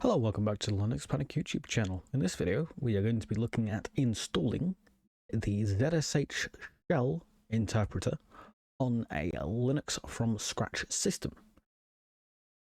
Hello, welcome back to the Linux Panic YouTube channel. In this video, we are going to be looking at installing the ZSH shell interpreter on a Linux from scratch system.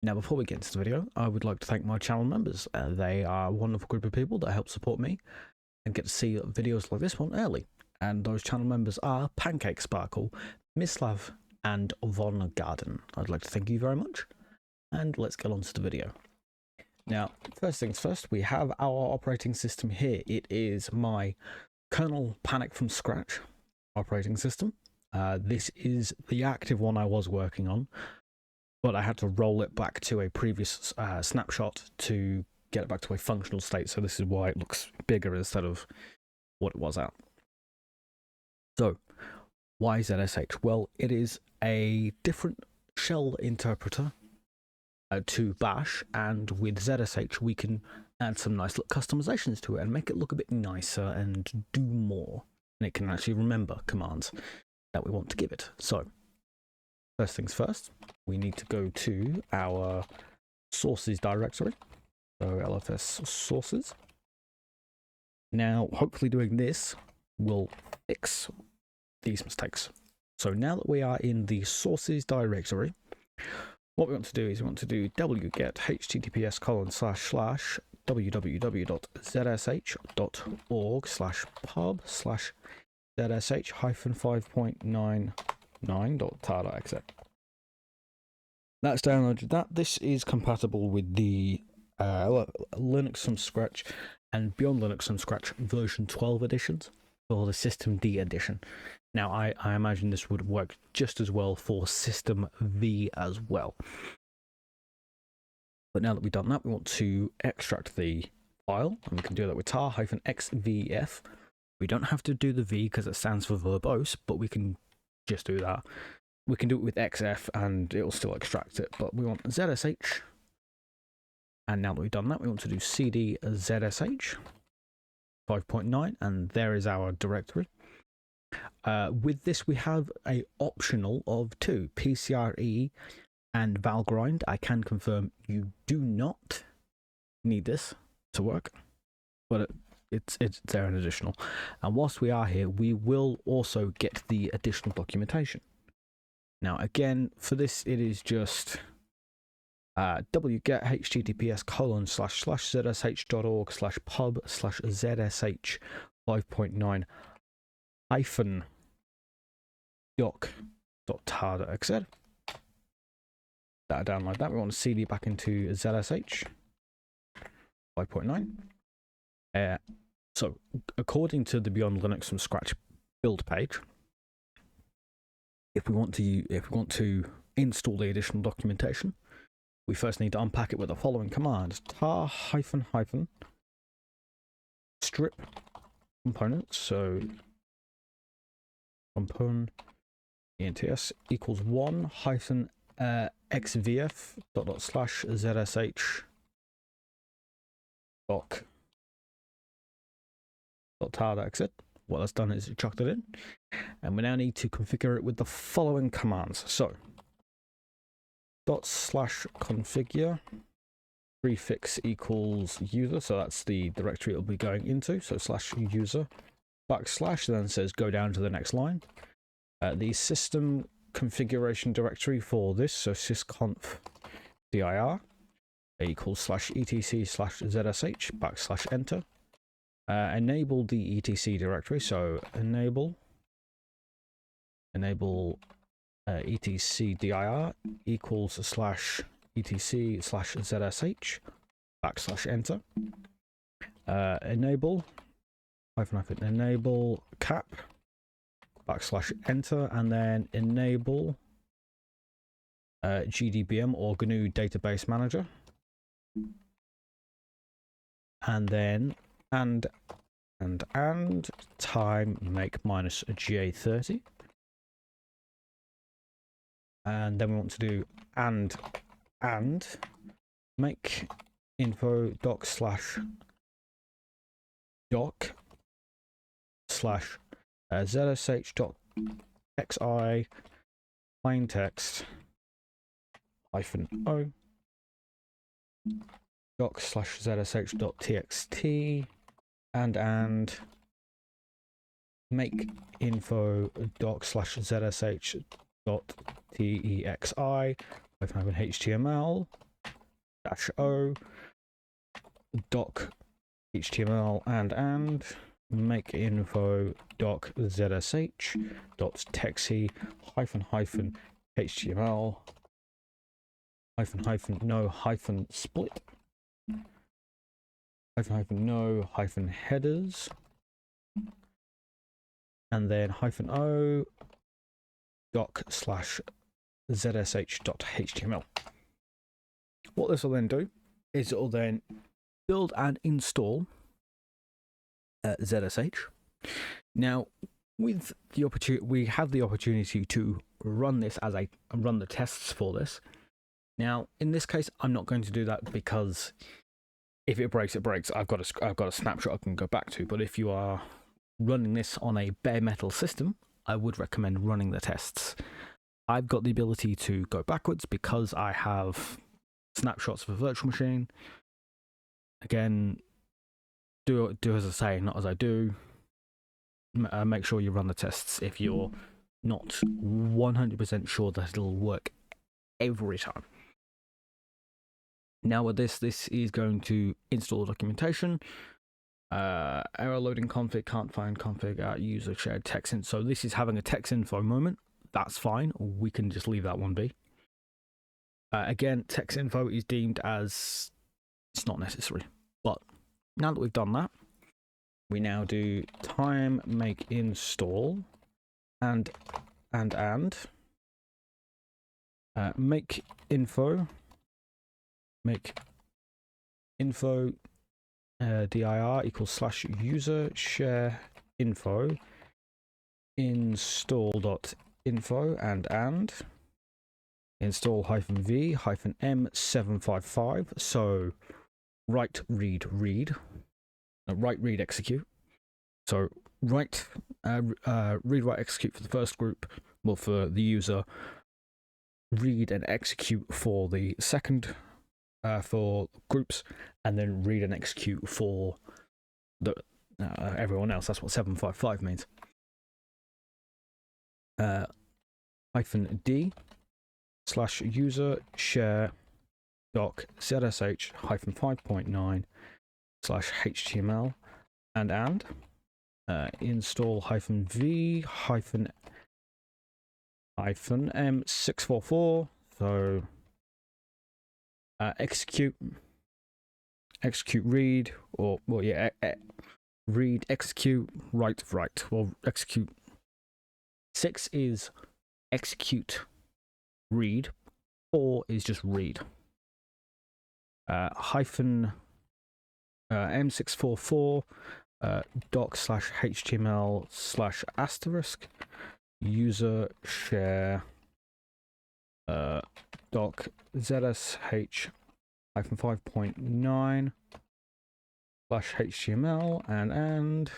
Now, before we get into the video, I would like to thank my channel members. They are a wonderful group of people that help support me and get to see videos like this one early. And those channel members are Pancake Sparkle, Mislav, and Von Garden. I'd like to thank you very much, and let's get on to the video. Now, first things first, we have our operating system here. It is my kernel Panic from scratch operating system. This is the active one I was working on, but I had to roll it back to a previous snapshot to get it back to a functional state. So this is why it looks bigger instead of what it was at. So, why ZSH? Well, it is a different shell interpreter to Bash, and with ZSH we can add some nice little customizations to it and make it look a bit nicer and do more, and it can actually remember commands that we want to give it. So first things first, we need to go to our sources directory, so LFS sources. Now hopefully doing this will fix these mistakes. So now that we are in the sources directory, what we want to do is we want to do wget https://www.zsh.org/pub/zsh-5.99.tar.exe. That's downloaded that. This is compatible with the Linux from scratch and Beyond Linux from scratch version 12 editions for the System D edition. Now, I imagine this would work just as well for System V as well. But now that we've done that, we want to extract the file, and we can do that with tar-xvf. We don't have to do the V because it stands for verbose, but we can just do that. We can do it with xf and it will still extract it, but we want ZSH. And now that we've done that, we want to do cd ZSH 5.9, and there is our directory. With this, we have a optional of two, PCRE and Valgrind. I can confirm you do not need this to work, but it's there an additional. And whilst we are here, we will also get the additional documentation. Now, again, for this, it is just wget https://zsh.org/pub/zsh 5.9 -doc.tar.exe. That download that. We want to cd back into ZSH 5.9. So, according to the Beyond Linux from scratch build page, if we want to install the additional documentation, we first need to unpack it with the following command: tar-strip components. So component ents equals 1 -xvf /zsh doc.tar.exe. What that's done is it chucked it in, and we now need to configure it with the following commands. So /configure prefix equals user, so that's the directory it'll be going into, so /user / then says go down to the next line. The system configuration directory for this, so sysconf dir equals /etc/zsh /enter. Enable the etc directory, so enable etc dir equals /etc/zsh /enter. Enable enable cap /enter, and then enable GDBM or GNU Database Manager, and then and time make -ga30, and then we want to do and make info doc /zsh.xi plaintext -o doc/zsh.txt and make info doc/zsh.texi -html -o doc html and make info doc/zsh.texi -html -no -split -no -headers and then -o doc/zsh.html. What this will then do is it will then build and install ZSH. Now, with the opportunity, we have the opportunity to run this as run the tests for this. Now, in this case, I'm not going to do that because if it breaks, it breaks. I've got a snapshot I can go back to. But if you are running this on a bare metal system, I would recommend running the tests. I've got the ability to go backwards because I have snapshots of a virtual machine. Again, do as I say, not as I do. Make sure you run the tests if you're not 100% sure that it'll work every time. Now with this is going to install documentation. Error loading config, can't find config user shared text in. So this is having a text info moment. That's fine. We can just leave that one be. Again, text info is deemed as it's not necessary. But now that we've done that, we now do time make install and make info dir equals /user share info install.info and install -v -m755. So write read execute. So read write execute for the first group, well for the user, read and execute for the second for groups, and then read and execute for the everyone else. That's what 755 means. -d /user share doc ZSH -5.9 /html and install -v -m644. So execute read, or well yeah read execute write. Well, execute 6 is execute read, 4 is just read. -m644 doc/html / user share doc ZSH -5.9 /html and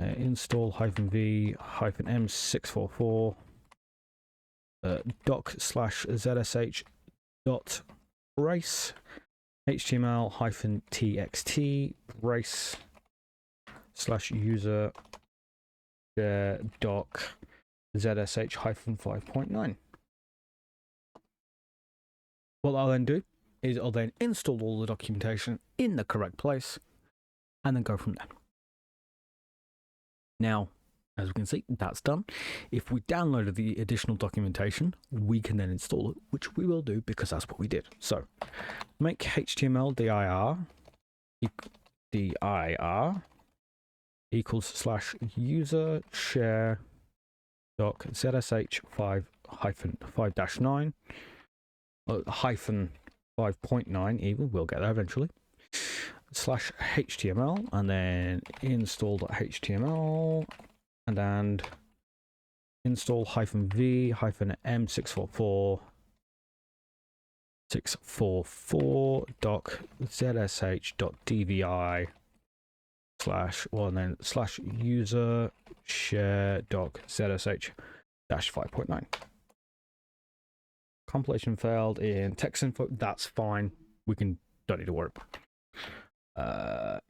install -v -m644 doc/zsh dot brace html -txt brace /user share doc ZSH -5.9. What I'll then do is I'll then install all the documentation in the correct place and then go from there. Now, as we can see, that's done. If we downloaded the additional documentation, we can then install it, which we will do because that's what we did. So, make HTML dir equals /user share doc ZSH 5-9 -5.9 even, we'll get there eventually, /html and then install.html and install -v -m644 doc zsh.dvi and then /user share doc ZSH -5.9. Compilation failed in text info. That's fine. We can don't need to worry.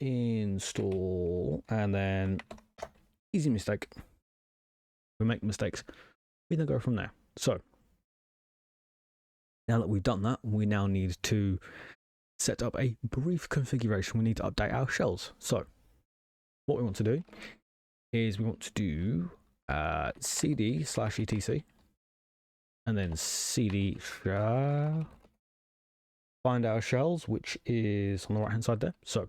Install, and then easy mistake. We make mistakes, we then go from there. So now that we've done that, we now need to set up a brief configuration. We need to update our shells. So what we want to do is we want to do cd/etc and then cd find our shells, which is on the right hand side there. So we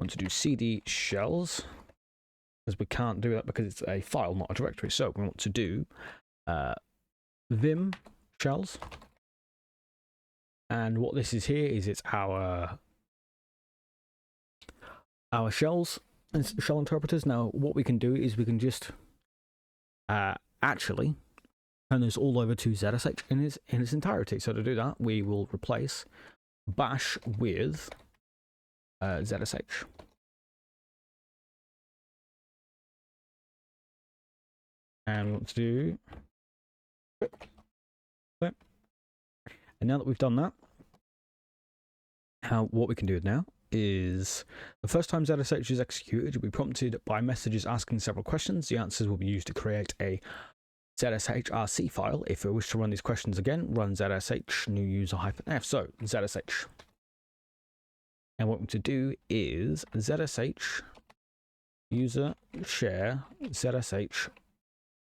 want to do cd shells, because we can't do that because it's a file, not a directory. So we want to do vim shells, and what this is here is it's our shells and shell interpreters. Now what we can do is we can just actually turn this all over to ZSH in its entirety. So to do that, we will replace bash with ZSH. And what to do. And now that we've done that, what we can do now is the first time ZSH is executed, you'll be prompted by messages asking several questions. The answers will be used to create a ZSH-RC file. If you wish to run these questions again, run ZSH new user -f. So ZSH. And what we to do is ZSH user share ZSH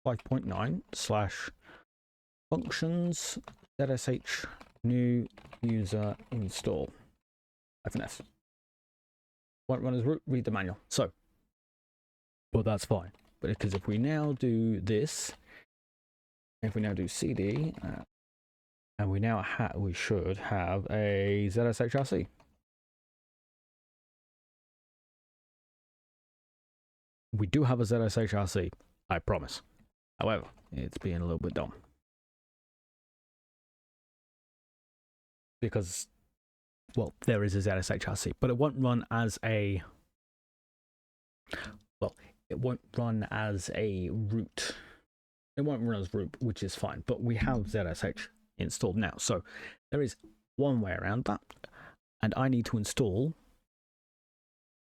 5.9 / functions ZSH new user install -f. Won't run as root, read the manual. So, well, that's fine. But because if we now do this, if we now do cd, and we should have a ZSH-RC. We do have a ZSH-RC, I promise. However, it's being a little bit dumb. Because, well, there is a ZSH-RC, but it won't run as a, well, it won't run as a root. It won't run as root, which is fine, but we have ZSH installed now. So there is one way around that, and I need to install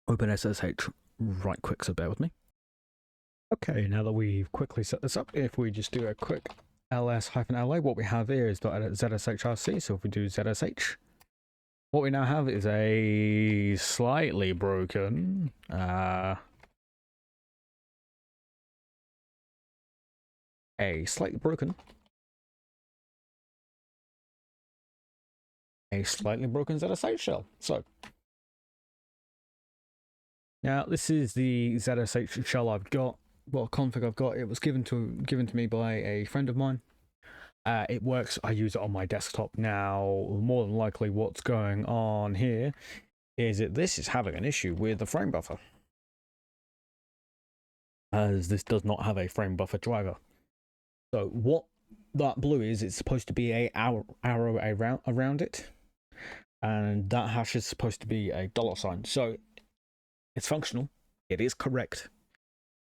OpenSSH right quick, so bear with me. Okay, now that we've quickly set this up, if we just do a quick ls-la, what we have here is .zsh-rc. So if we do ZSH, what we now have is a slightly broken ZSH shell. So now this is the ZSH shell I've got. Well, config I've got. It was given to me by a friend of mine. It works. I use it on my desktop now. More than likely, what's going on here is that this is having an issue with the frame buffer, as this does not have a frame buffer driver. So what that blue is, it's supposed to be a arrow around it, and that hash is supposed to be a $sign. So it's functional. It is correct.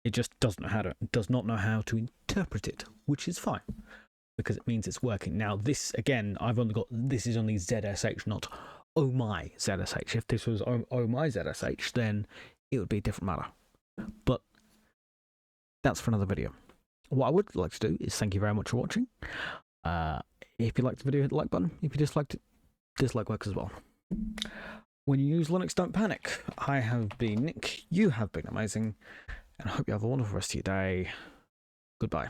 It just does not know how to interpret it, which is fine, because it means it's working. Now this, again, this is only ZSH, not oh my ZSH. If this was oh my ZSH, then it would be a different matter. But that's for another video. What I would like to do is thank you very much for watching. If you liked the video, hit the like button. If you disliked it, dislike works as well. When you use Linux, don't panic. I have been Nick. You have been amazing. And I hope you have a wonderful rest of your day. Goodbye.